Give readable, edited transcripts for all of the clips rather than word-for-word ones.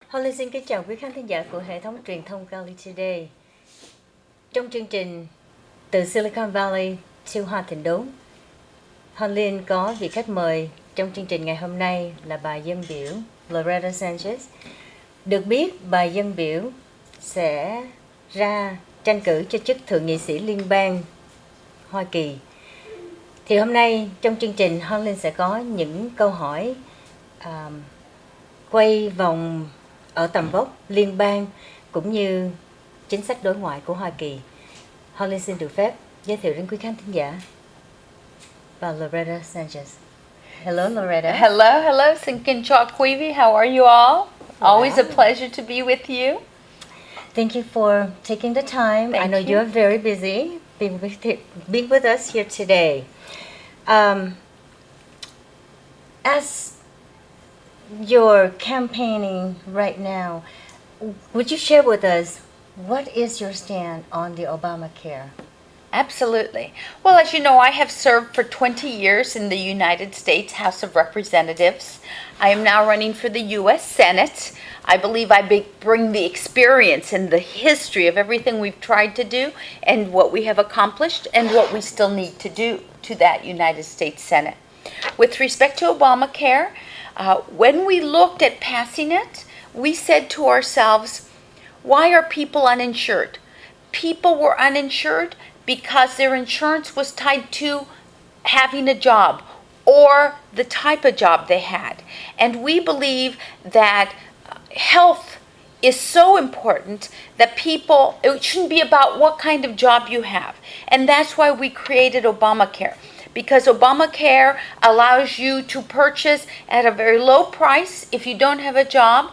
Holly xin kính chào quý khán thính giả của hệ thống truyền thông Cali Today. Trong chương trình Từ Silicon Valley siêu hoa thịnh đốn, Holly có vị khách mời trong chương trình ngày hôm nay là bà dân biểu Loretta Sanchez. Được biết bà dân biểu sẽ ra tranh cử cho chức thượng nghị sĩ liên bang Hoa Kỳ. Thì hôm nay trong chương trình Holly sẽ có những câu hỏi quay vòng ở tầm vóc liên bang cũng như chính sách đối ngoại của Hoa Kỳ. Holly xin được phép giới thiệu đến quý khán thính giả bà Loretta Sanchez. Hello Loretta. Hello. Xin kính chào quý vị. How are you all? Always a pleasure to be with you. Thank you for taking the time. I know you're very busy being with us here today. As you're campaigning right now, would you share with us what is your stand on the Obamacare? Absolutely. Well, as you know, I have served for 20 years in the United States House of Representatives. I am now running for the U.S. Senate. I believe I bring the experience and the history of everything we've tried to do and what we have accomplished and what we still need to do to that United States Senate. With respect to Obamacare, when we looked at passing it, we said to ourselves, why are people uninsured? People were uninsured because their insurance was tied to having a job or the type of job they had. And we believe that health is so important that it shouldn't be about what kind of job you have. And that's why we created Obamacare. Because Obamacare allows you to purchase at a very low price, if you don't have a job,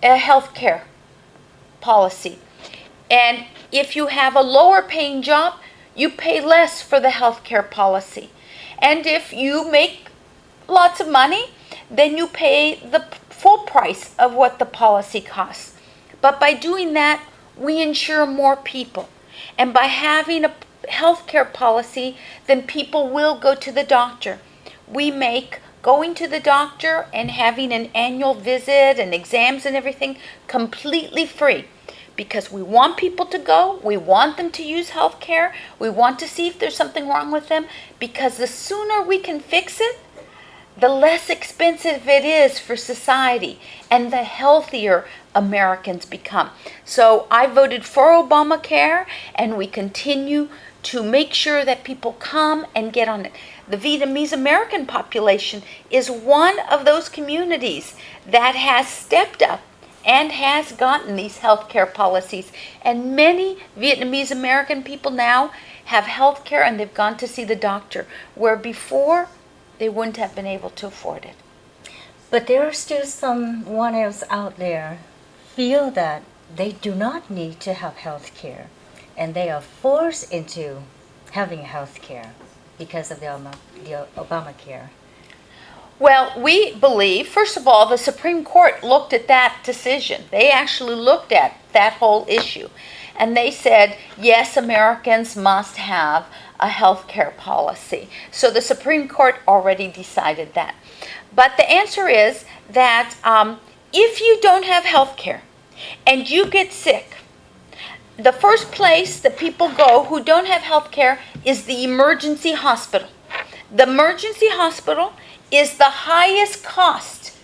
a health care policy. And if you have a lower paying job, you pay less for the health care policy. And if you make lots of money, then you pay the full price of what the policy costs. But by doing that, we insure more people. And by having a healthcare policy, then people will go to the doctor. We make going to the doctor and having an annual visit and exams and everything completely free, because we want people to go, we want them to use healthcare, we want to see if there's something wrong with them, because the sooner we can fix it, the less expensive it is for society and the healthier Americans become. So I voted for Obamacare, and we continue to make sure that people come and get on it. The Vietnamese American population is one of those communities that has stepped up and has gotten these healthcare policies. And many Vietnamese American people now have healthcare and they've gone to see the doctor, where before they wouldn't have been able to afford it. But there are still someone else out there feel that they do not need to have health care, and they are forced into having health care because of the Obamacare. Well, we believe, first of all, the Supreme Court looked at that decision. They actually looked at that whole issue. And they said, yes, Americans must have a health care policy. So the Supreme Court already decided that. But the answer is that if you don't have health care and you get sick, the first place that people go who don't have health care is the emergency hospital. The emergency hospital is the highest cost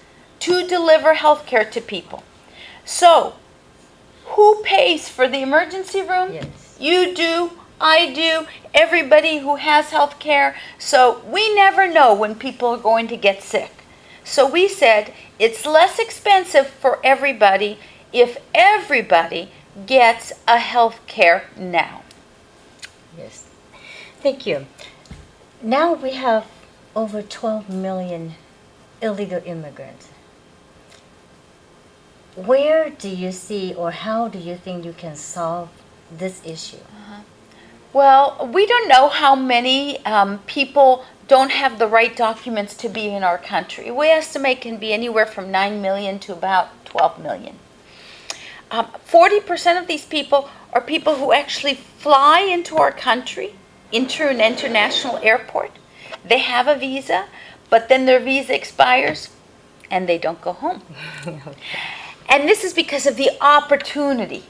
to deliver health care to people. So, who pays for the emergency room? Yes. You do, I do, everybody who has health care. So we never know when people are going to get sick. So we said it's less expensive for everybody if everybody gets a health care now. Yes. Thank you. Now we have over 12 million illegal immigrants. Where do you see, or how do you think you can solve this issue? Well, we don't know how many people don't have the right documents to be in our country. We estimate can be anywhere from 9 million to about 12 million. 40% of these people are people who actually fly into our country, into an international airport. They have a visa, but then their visa expires and they don't go home. Okay. And this is because of the opportunity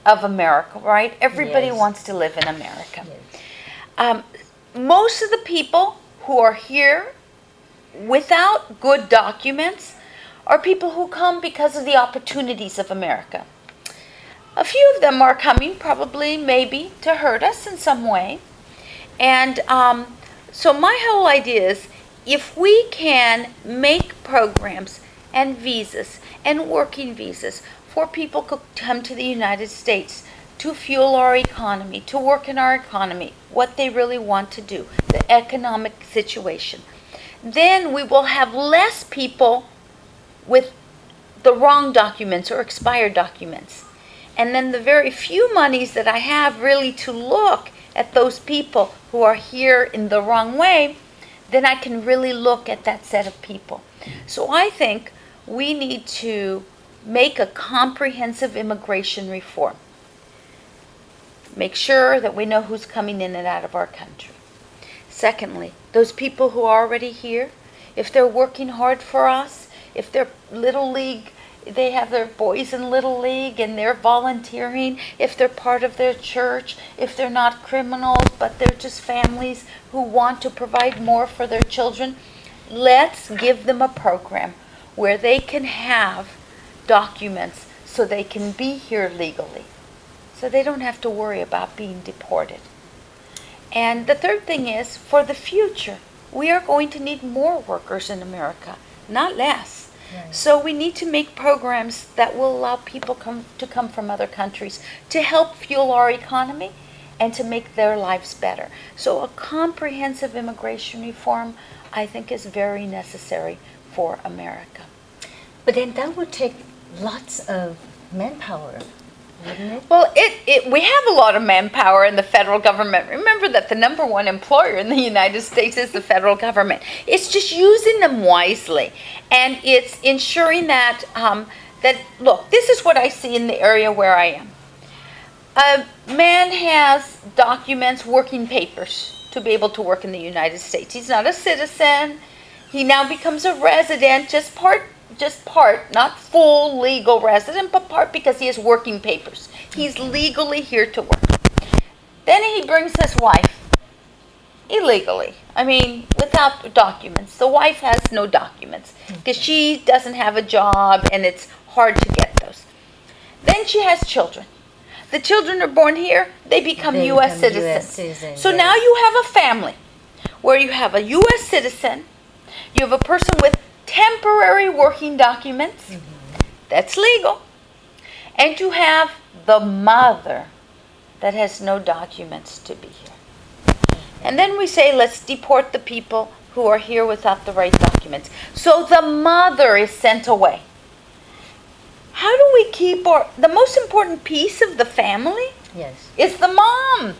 of America, right? Everybody Yes. wants to live in America. Yes. Most of the people who are here without good documents are people who come because of the opportunities of America. A few of them are coming probably, maybe, to hurt us in some way. And so my whole idea is, if we can make programs and visas and working visas for people who come to the United States to fuel our economy, to work in our economy, what they really want to do, the economic situation, then we will have less people with the wrong documents or expired documents. And then the very few monies that I have really to look at those people who are here in the wrong way, then I can really look at that set of people. So I think we need to make a comprehensive immigration reform. Make sure that we know who's coming in and out of our country. Secondly, those people who are already here, if they're working hard for us, if they're Little League, they have their boys in Little League and they're volunteering, if they're part of their church, if they're not criminals, but they're just families who want to provide more for their children, let's give them a program where they can have documents so they can be here legally, so they don't have to worry about being deported. And the third thing is, for the future, we are going to need more workers in America, not less. Right. So we need to make programs that will allow people to come from other countries to help fuel our economy and to make their lives better. So a comprehensive immigration reform, I think, is very necessary for America. But then that would take lots of manpower, wouldn't it? Well, we have a lot of manpower in the federal government. Remember that the number one employer in the United States is the federal government. It's just using them wisely. And it's ensuring that, look, this is what I see in the area where I am. A man has documents, working papers, to be able to work in the United States. He's not a citizen. He now becomes a resident, just part, not full legal resident, but part because he has working papers. He's legally here to work. Then he brings his wife illegally. I mean, without documents. The wife has no documents because she doesn't have a job and it's hard to get those. Then she has children. The children are born here, they become U.S. citizens. So yes. now you have a family where you have a U.S. citizen, you have a person with temporary working documents, that's legal, and you have the mother that has no documents to be here. And then we say, let's deport the people who are here without the right documents. So the mother is sent away. How do we keep the most important piece of the family? Yes. Is the mom,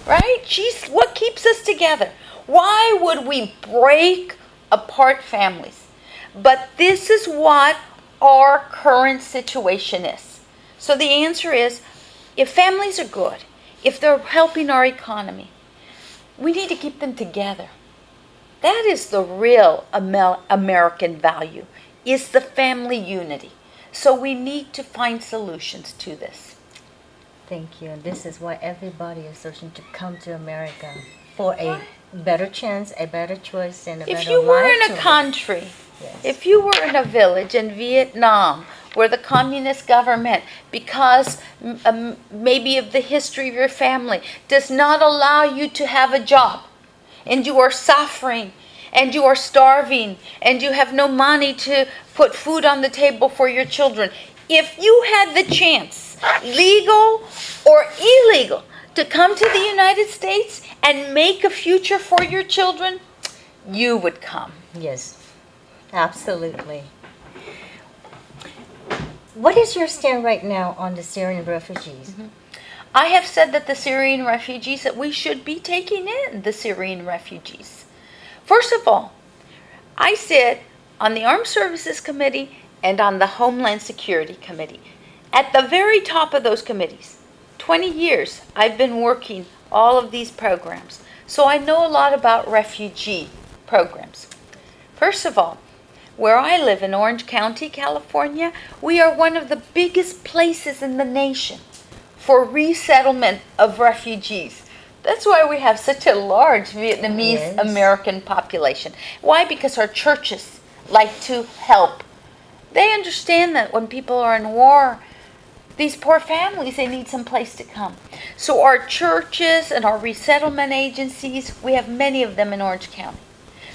right? She's what keeps us together. Why would we break apart families? But this is what our current situation is. So the answer is, if families are good, if they're helping our economy, we need to keep them together. That is the real American value, is the family unity. So we need to find solutions to this. Thank you. And this is why everybody is searching to come to America for a better chance, a better choice, and a better life. If you were in a country, yes. If you were in a village in Vietnam where the communist government, because maybe of the history of your family, does not allow you to have a job, and you are suffering, and you are starving, and you have no money to put food on the table for your children, if you had the chance, legal or illegal, to come to the United States and make a future for your children, you would come. Yes, absolutely. What is your stand right now on the Syrian refugees? I have said that the Syrian refugees, that we should be taking in the Syrian refugees. First of all, I sit on the Armed Services Committee and on the Homeland Security Committee. At the very top of those committees, 20 years I've been working all of these programs. So I know a lot about refugee programs. First of all, Where I live in Orange County, California, we are one of the biggest places in the nation for resettlement of refugees. That's why we have such a large Vietnamese American population. Why? Because our churches like to help. They understand that when people are in war, these poor families, they need some place to come. So our churches and our resettlement agencies, we have many of them in Orange County.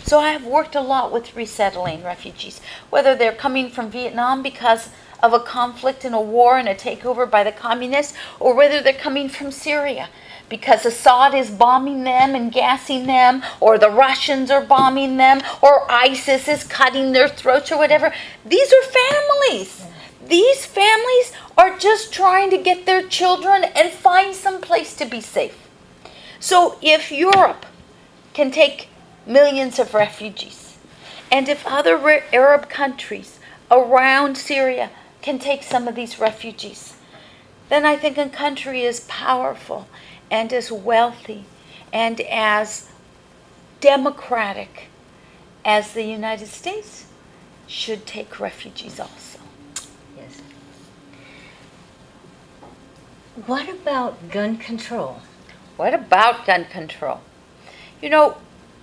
So I have worked a lot with resettling refugees, whether they're coming from Vietnam because of a conflict and a war and a takeover by the communists, or whether they're coming from Syria because Assad is bombing them and gassing them, or the Russians are bombing them, or ISIS is cutting their throats or whatever. These are families. These families are just trying to get their children and find some place to be safe. So if Europe can take millions of refugees, and if other Arab countries around Syria can take some of these refugees, then I think a country as powerful and as wealthy and as democratic as the United States should take refugees also. Yes. What about gun control? What about gun control? You know,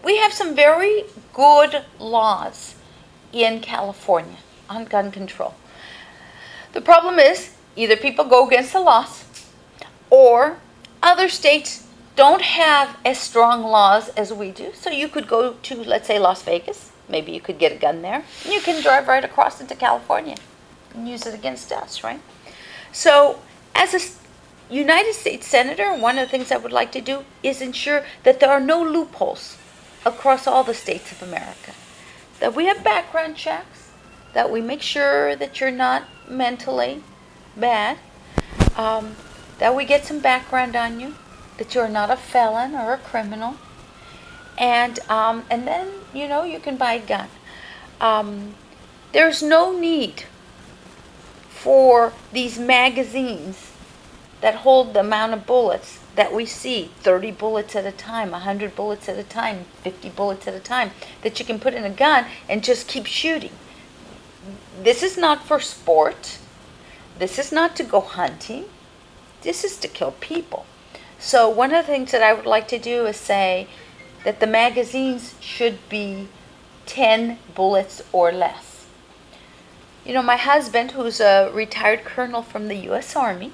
we have some very good laws in California on gun control. The problem is either people go against the laws, or other states don't have as strong laws as we do. So you could go to, let's say, Las Vegas. Maybe you could get a gun there. And you can drive right across into California and use it against us, right? So as a United States Senator, one of the things I would like to do is ensure that there are no loopholes across all the states of America. That we have background checks, that we make sure that you're not mentally bad, that we get some background on you, that you're not a felon or a criminal, and then, you know, you can buy a gun. There's no need for these magazines that hold the amount of bullets that we see, 30 bullets at a time, 100 bullets at a time, 50 bullets at a time, that you can put in a gun and just keep shooting. This is not for sport. This is not to go hunting. This is to kill people. So one of the things that I would like to do is say that the magazines should be 10 bullets or less. You know, my husband, who's a retired colonel from the U.S. Army,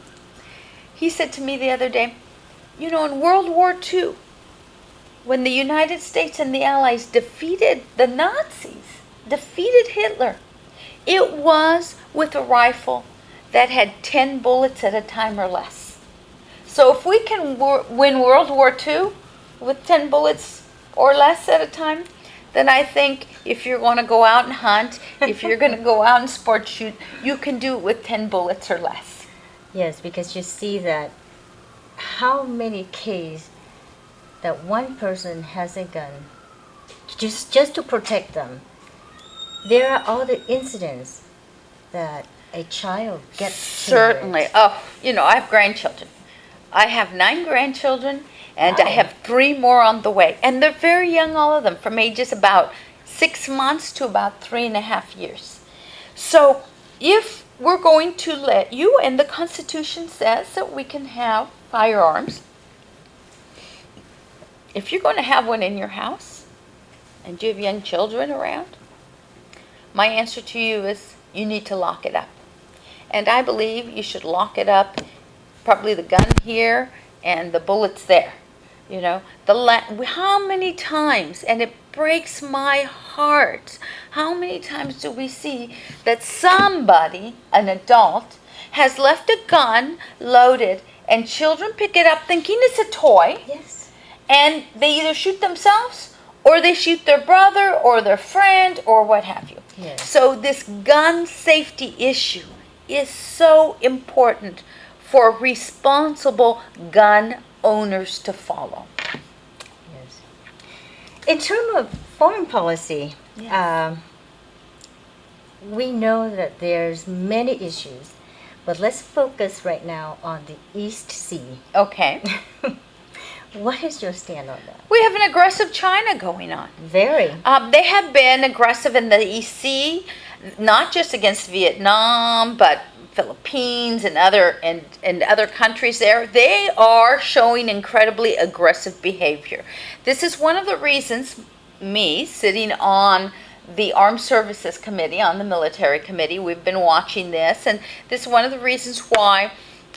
he said to me the other day, you know, in World War II, when the United States and the Allies defeated the Nazis, defeated Hitler, it was with a rifle that had 10 bullets at a time or less. So if we can win World War II with 10 bullets or less at a time, then I think if you're going to go out and hunt, if you're going to go out and sport shoot, you can do it with 10 bullets or less. Yes, because you see that how many cases that one person has a gun just to protect them. There are other incidents that a child gets certainly killed. Oh, you know, I have grandchildren. I have 9 grandchildren, and I have 3 more on the way, and they're very young, all of them, from ages about 6 months to about 3.5 years. So if we're going to let you, and the Constitution says that we can have firearms, if you're going to have one in your house and you have young children around, my answer to you is you need to lock it up. And I believe you should lock it up, probably the gun here and the bullets there. You know, how many times, and it breaks my heart, how many times do we see that somebody, an adult, has left a gun loaded and children pick it up thinking it's a toy? Yes. And they either shoot themselves or they shoot their brother or their friend or what have you. Yes. So this gun safety issue is so important for responsible gun owners to follow. Yes. In terms of foreign policy, Yes. We know that there's many issues, but let's focus right now on the East Sea. Okay. What is your stand on that? We have an aggressive China going on. Very. They have been aggressive in the EC, not just against Vietnam, but Philippines and other countries there. They are showing incredibly aggressive behavior. This is one of the reasons me sitting on the Armed Services Committee, on the Military Committee, we've been watching this, and this is one of the reasons why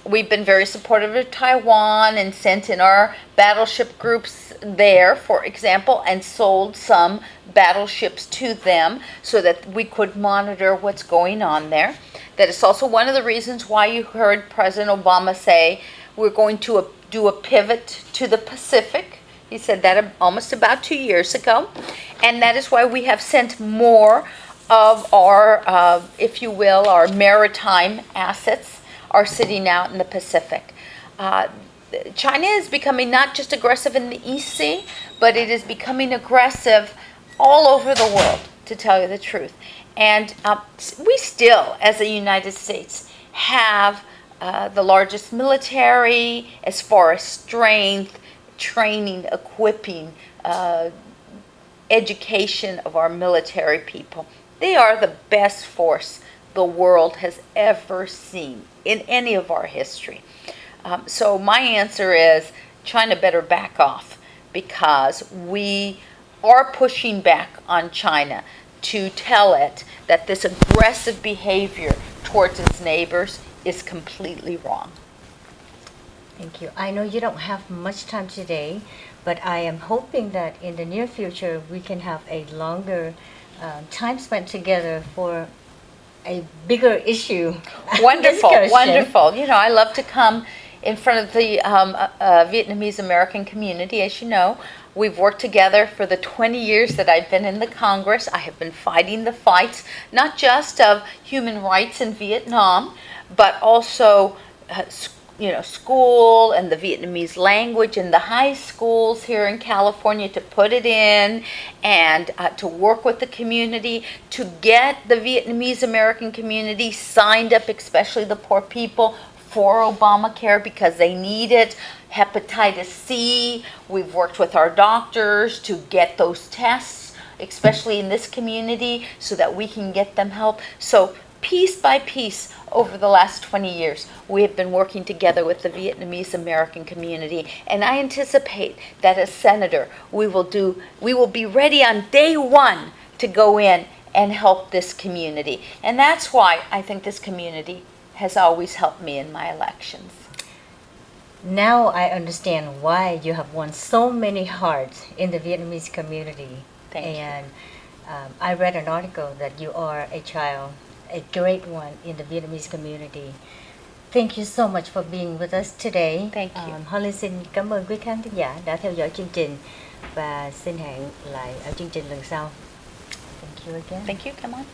we've been very supportive of Taiwan and sent in our battleship groups there, for example, and sold some battleships to them so that we could monitor what's going on there. That is also one of the reasons why you heard President Obama say we're going to do a pivot to the Pacific. He said that almost about 2 years ago. And that is why we have sent more of our, if you will, our maritime assets are sitting out in the Pacific. China is becoming not just aggressive in the East Sea, but it is becoming aggressive all over the world, to tell you the truth. And we still, as the United States, have the largest military as far as strength, training, equipping, education of our military people. They are the best force the world has ever seen in any of our history. So my answer is China better back off, because we are pushing back on China to tell it that this aggressive behavior towards its neighbors is completely wrong. Thank you. I know you don't have much time today, but I am hoping that in the near future we can have a longer time spent together for a bigger issue. Wonderful, discussion. wonderful. You know, I love to come in front of the Vietnamese American community. As you know, we've worked together for the 20 years that I've been in the Congress. I have been fighting the fights, not just of human rights in Vietnam, but also school and the Vietnamese language in the high schools here in California, to put it in and to work with the community to get the Vietnamese American community signed up, especially the poor people, for Obamacare because they need it. Hepatitis C, we've worked with our doctors to get those tests, especially in this community, so that we can get them help. So piece by piece, over the last 20 years, we have been working together with the Vietnamese American community, and I anticipate that as senator, we will be ready on day one to go in and help this community. And that's why I think this community has always helped me in my elections. Now I understand why you have won so many hearts in the Vietnamese community. Thank you. And I read an article that you are a child, a great one in the Vietnamese community. Thank you so much for being with us today. Thank you. Holly xin cảm ơn quý khán thính giả đã theo dõi chương trình và xin hẹn lại ở chương trình lần sau. Thank you again. Thank you. Come on.